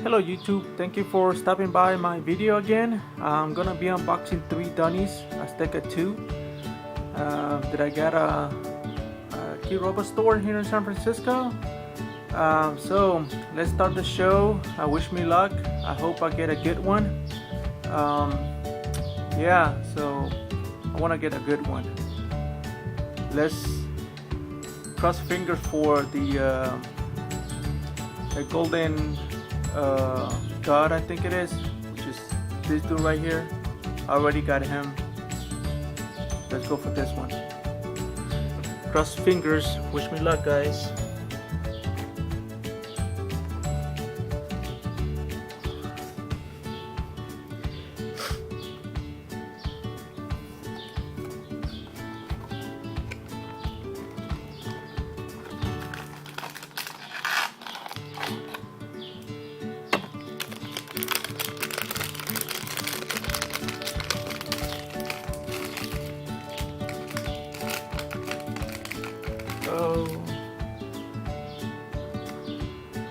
Hello YouTube, thank you for stopping by my video again. I'm gonna be unboxing 3 Dunnies Azteca II that I got a Kidrobot store here in San Francisco. So let's start the show. Wish me luck. I hope I get a good one. Yeah, so I want to get a good one. Let's cross fingers for the golden god, I think it is, which is this dude right here. I already got him. Let's go for this one. Cross fingers. Wish me luck, guys.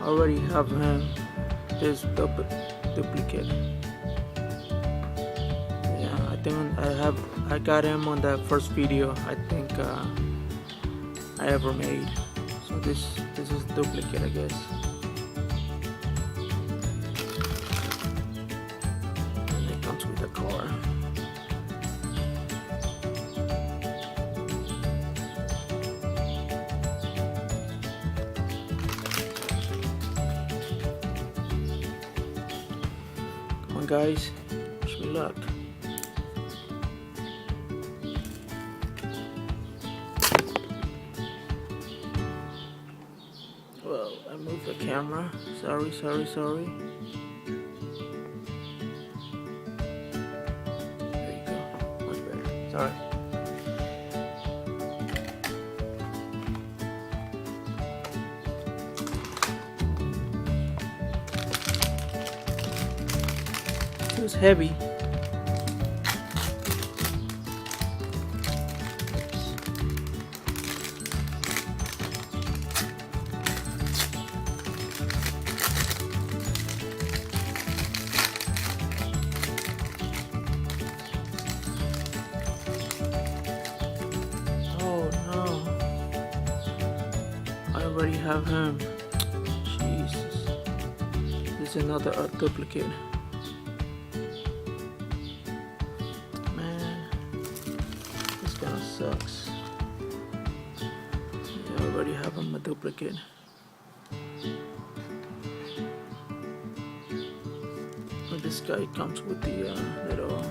I already have him. This duplicate. Yeah, I think I got him on that first video I think I ever made. So this is duplicate, I guess. And it comes with the car. Guys, wish me luck. Well, I moved the camera. Sorry. There you go. Much better. Sorry. It was heavy. Oh no. I already have him. Jesus. This is another duplicate. Sucks. I already have him a duplicate. But this guy comes with the little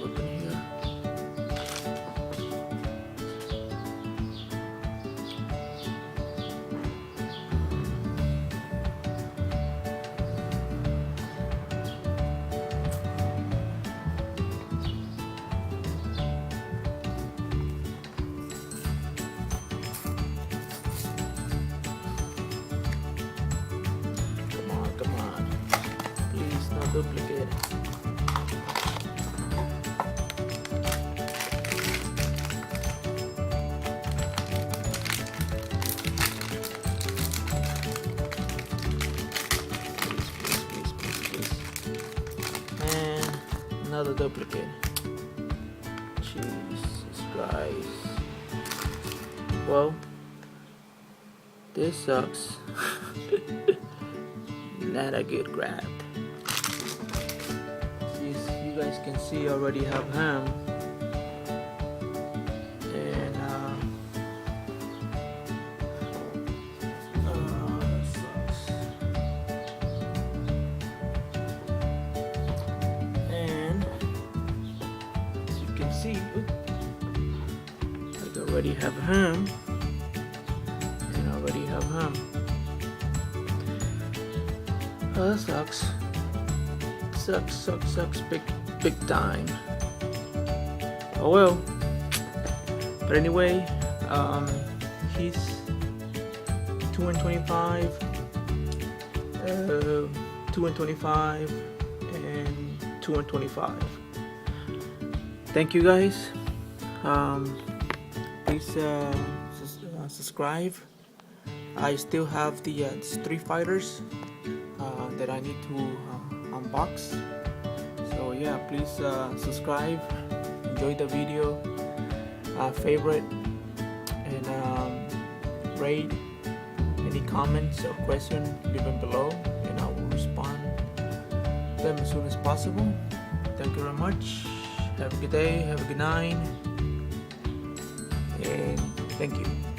weapon here. Duplicate. And another duplicate. Jesus Christ. Well, this sucks. Not a good grab. You guys can see I already have him, and that sucks. And as you can see, I already have him, and I already have him. Oh, that sucks. Sucks big time. Oh well. But anyway, he's 2 and 25, 2 and 25, and 2 and 25. Thank you guys. Please subscribe. I still have the Street Fighters that I need to unbox. So yeah, please subscribe, enjoy the video, favorite, and rate. Any comments or questions, leave them below, and I will respond to them as soon as possible. Thank you very much. Have a good day, have a good night, and thank you.